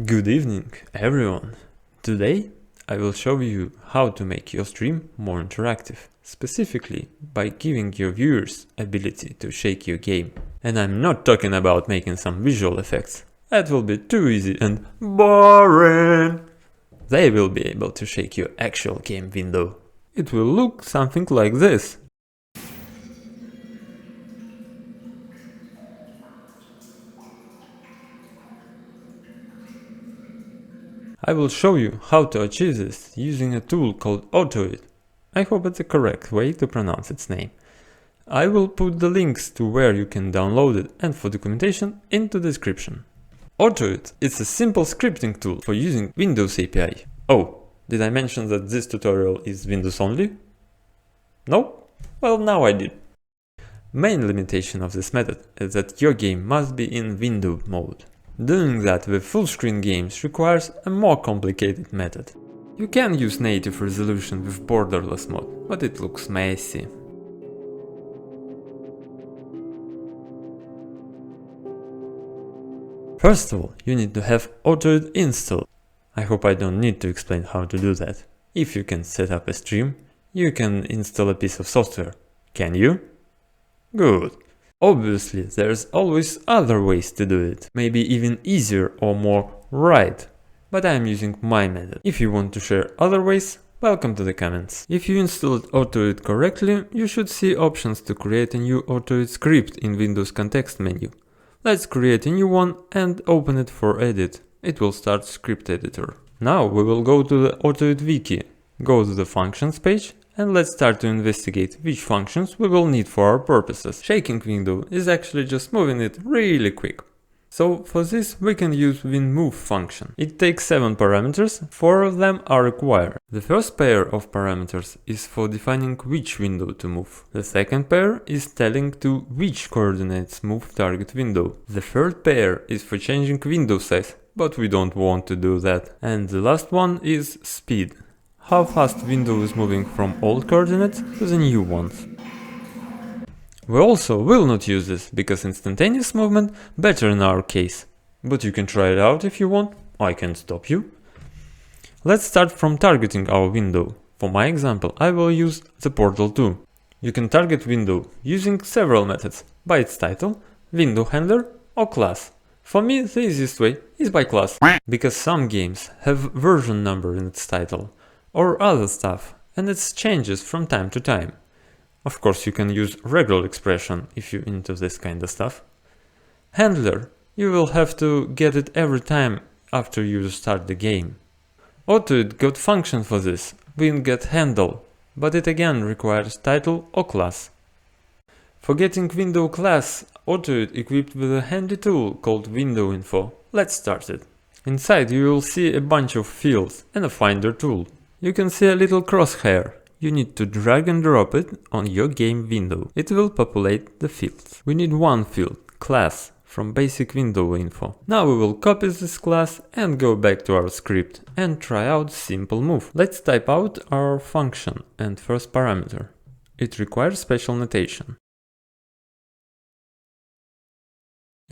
Good evening, everyone. Today I will show you how to make your stream more interactive, specifically by giving your viewers ability to shake your game. And I'm not talking about making some visual effects. That will be too easy and boring. They will be able to shake your actual game window. It will look something like this. I will show you how to achieve this using a tool called Untitled. I hope it's the correct way to pronounce its name. I will put the links to where you can download it and for documentation into the description. Untitled is a simple scripting tool for using Windows API. Oh, did I mention that this tutorial is Windows only? No? Well, now I did. Main limitation of this method is that your game must be in window mode. Doing that with full-screen games requires a more complicated method. You can use native resolution with borderless mode, but it looks messy. First of all, you need to have Untitled installed. I hope I don't need to explain how to do that. If you can set up a stream, you can install a piece of software. Can you? Good. Obviously, there's always other ways to do it, maybe even easier or more right, but I'm using my method. If you want to share other ways, welcome to the comments. If you installed Untitled correctly, you should see options to create a new Untitled script in Windows context menu. Let's create a new one and open it for edit. It will start script editor. Now we will go to the Untitled wiki, go to the functions page, and let's start to investigate which functions we will need for our purposes. Shaking window is actually just moving it really quick. So for this we can use winMove function. It takes 7 parameters, 4 of them are required. The first pair of parameters is for defining which window to move. The second pair is telling to which coordinates move target window. The third pair is for changing window size, but we don't want to do that. And the last one is speed. How fast window is moving from old coordinates to the new ones. We also will not use this, because instantaneous movement better in our case. But you can try it out if you want, I can't stop you. Let's start from targeting our window. For my example, I will use the portal 2. You can target window using several methods, by its title, window handler or class. For me, the easiest way is by class, because some games have version number in its title, or other stuff, and it changes from time to time. Of course, you can use regular expression if you're into this kind of stuff. Handler, you will have to get it every time after you start the game. Untitled got function for this, winGetHandle, but it again requires title or class. For getting window class, Untitled equipped with a handy tool called WindowInfo. Let's start it. Inside you will see a bunch of fields and a finder tool. You can see a little crosshair. You need to drag and drop it on your game window. It will populate the fields. We need one field, class, from basic window info. Now we will copy this class and go back to our script and try out simple move. Let's type out our function and first parameter. It requires special notation.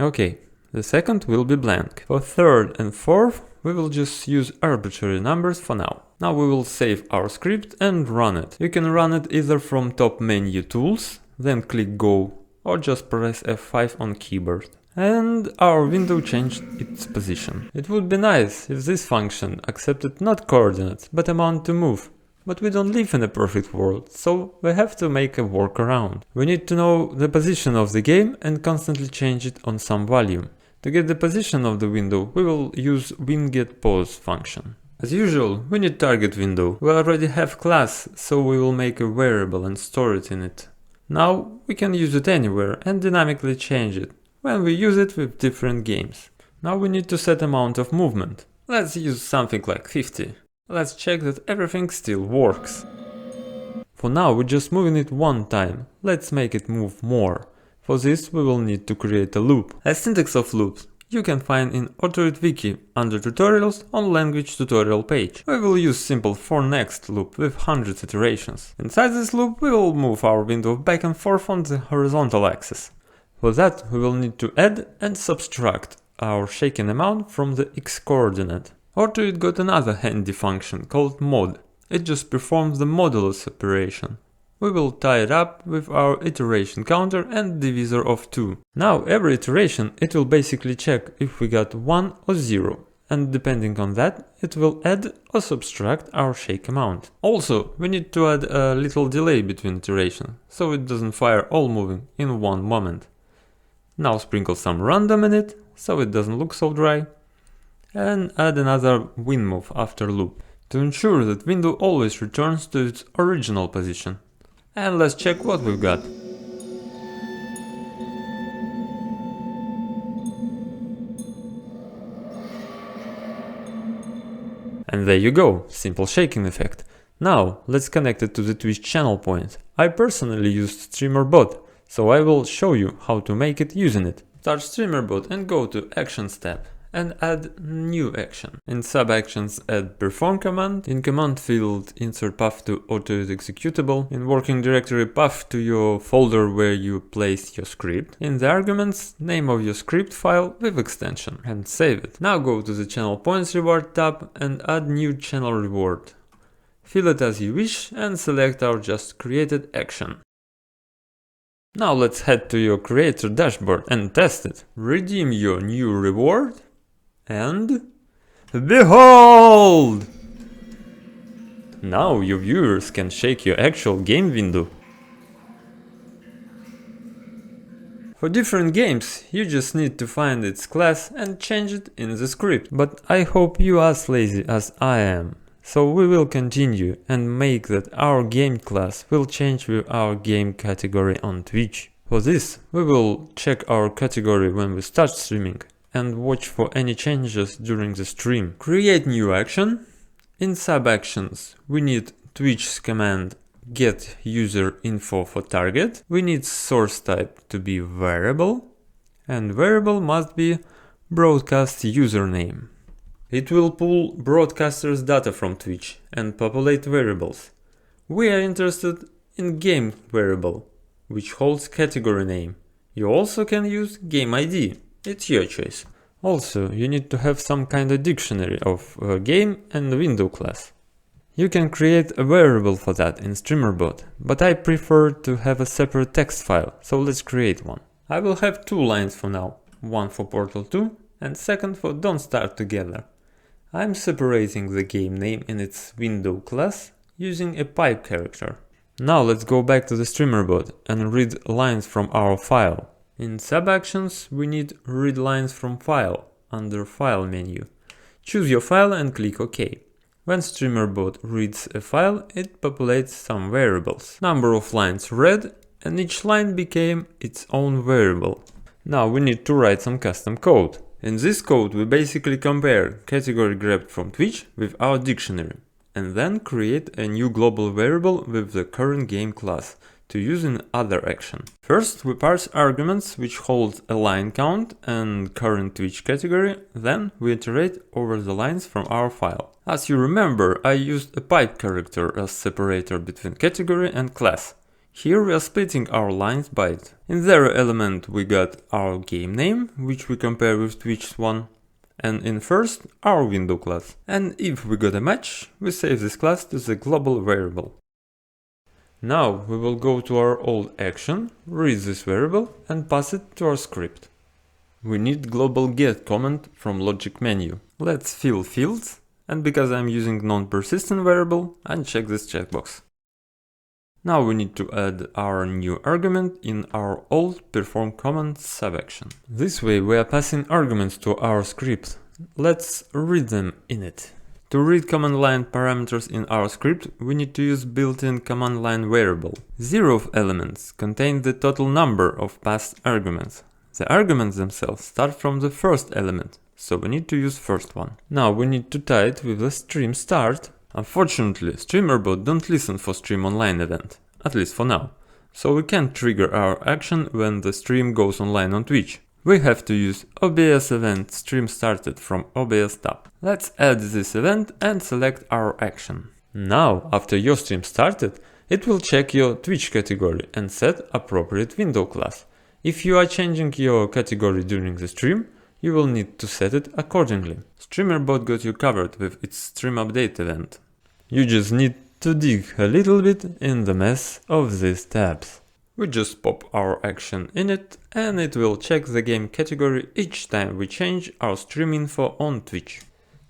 Okay, the second will be blank. For third and fourth, we will just use arbitrary numbers for now. Now we will save our script and run it. You can run it either from top menu tools, then click go, or just press F5 on keyboard. And our window changed its position. It would be nice if this function accepted not coordinates, but amount to move. But we don't live in a perfect world, so we have to make a workaround. We need to know the position of the game and constantly change it on some volume. To get the position of the window, we will use winGetPose function. As usual, we need target window. We already have class, so we will make a variable and store it in it. Now we can use it anywhere and dynamically change it when we use it with different games. Now we need to set amount of movement. Let's use something like 50. Let's check that everything still works. For now we're just moving it one time. Let's make it move more. For this we will need to create a loop. A syntax of loops you can find in Untitled wiki under tutorials on language tutorial page. We will use simple for next loop with hundreds iterations. Inside this loop we will move our window back and forth on the horizontal axis. For that we will need to add and subtract our shaken amount from the x coordinate. Ortoid got another handy function called mod. It just performs the modulus operation. We will tie it up with our iteration counter and divisor of 2. Now every iteration it will basically check if we got 1 or 0, and depending on that it will add or subtract our shake amount. Also, we need to add a little delay between iterations, so it doesn't fire all moving in one moment. Now sprinkle some random in it, so it doesn't look so dry, and add another win move after loop, to ensure that window always returns to its original position. And let's check what we've got. And there you go, simple shaking effect. Now let's connect it to the Twitch channel point. I personally used streamer.bot, so I will show you how to make it using it. Start streamer.bot and go to Actions tab and add new action. In sub-actions add perform command, in command field insert path to Ortoid executable, in working directory path to your folder where you place your script, in the arguments name of your script file with extension, and save it. Now go to the channel points reward tab and add new channel reward. Fill it as you wish and select our just created action. Now let's head to your creator dashboard and test it. Redeem your new reward and behold! Now your viewers can shake your actual game window. For different games, you just need to find its class and change it in the script. But I hope you are as lazy as I am. So we will continue and make that our game class will change with our game category on Twitch. For this, we will check our category when we start streaming and watch for any changes during the stream. Create new action. In sub-actions, we need Twitch's command get user info for target. We need source type to be variable, and variable must be broadcast username. It will pull broadcaster's data from Twitch and populate variables. We are interested in game variable, which holds category name. You also can use game ID. It's your choice. Also, you need to have some kind of dictionary of game and window class. You can create a variable for that in streamer.bot, but I prefer to have a separate text file, so let's create one. I will have 2 lines for now, one for Portal 2 and second for Don't Start Together. I'm separating the game name in its window class using a pipe character. Now let's go back to the streamer.bot and read lines from our file. In sub-actions, we need read lines from file under file menu. Choose your file and click OK. When streamer.bot reads a file, it populates some variables. Number of lines read, and each line became its own variable. Now we need to write some custom code. In this code we basically compare category grabbed from Twitch with our dictionary, and then create a new global variable with the current game class to use in other action. First we parse arguments which hold a line count and current Twitch category, then we iterate over the lines from our file. As you remember, I used a pipe character as separator between category and class. Here we are splitting our lines by it. In their element we got our game name, which we compare with Twitch's one, and in first our window class. And if we got a match, we save this class to the global variable. Now we will go to our old action, read this variable and pass it to our script. We need global get comment from logic menu. Let's fill fields, and because I'm using non-persistent variable, uncheck this checkbox. Now we need to add our new argument in our old perform command sub-action. This way we are passing arguments to our script. Let's read them in it. To read command line parameters in our script, we need to use built-in command line variable. 0 of elements contain the total number of passed arguments. The arguments themselves start from the first element, so we need to use first one. Now we need to tie it with the stream start. Unfortunately, streamer.bot don't listen for stream online event, at least for now, so we can't trigger our action when the stream goes online on Twitch. We have to use OBS event stream started from OBS tab. Let's add this event and select our action. Now, after your stream started, it will check your Twitch category and set appropriate window class. If you are changing your category during the stream, you will need to set it accordingly. Streamer.bot got you covered with its stream update event. You just need to dig a little bit in the mess of these tabs. We just pop our action in it and it will check the game category each time we change our stream info on Twitch.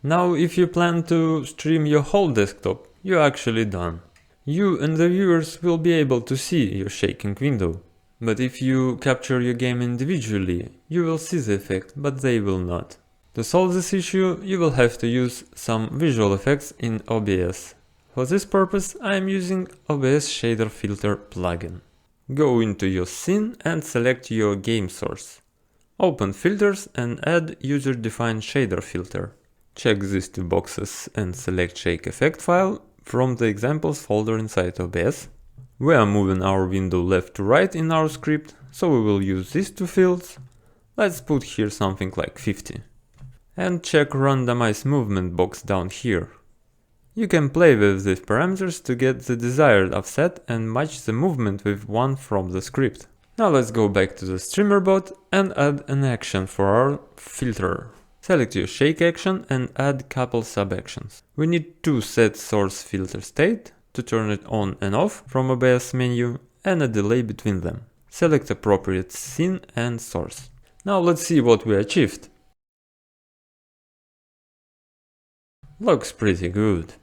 Now if you plan to stream your whole desktop, you're actually done. You and the viewers will be able to see your shaking window. But if you capture your game individually, you will see the effect, but they will not. To solve this issue, you will have to use some visual effects in OBS. For this purpose, I am using OBS Shader Filter plugin. Go into your scene and select your game source. Open Filters and add User-Defined Shader Filter. Check these two boxes and select Shake Effect file from the examples folder inside OBS. We are moving our window left to right in our script, so we will use these two fields. Let's put here something like 50. And check Randomize Movement box down here. You can play with these parameters to get the desired offset and match the movement with one from the script. Now let's go back to the streamer.bot and add an action for our filter. Select your shake action and add couple sub-actions. We need to set source filter state to turn it on and off from OBS menu and a delay between them. Select appropriate scene and source. Now let's see what we achieved. Looks pretty good.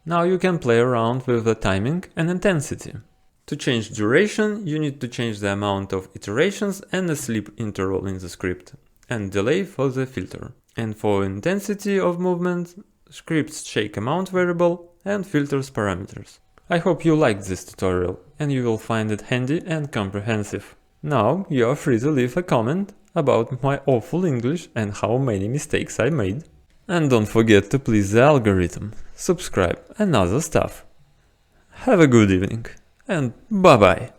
Now you can play around with the timing and intensity. To change duration, you need to change the amount of iterations and the sleep interval in the script, and delay for the filter. And for intensity of movement, scripts shake amount variable and filters parameters. I hope you liked this tutorial and you will find it handy and comprehensive. Now you are free to leave a comment about my awful English and how many mistakes I made. And don't forget to please the algorithm, subscribe and other stuff. Have a good evening and bye bye.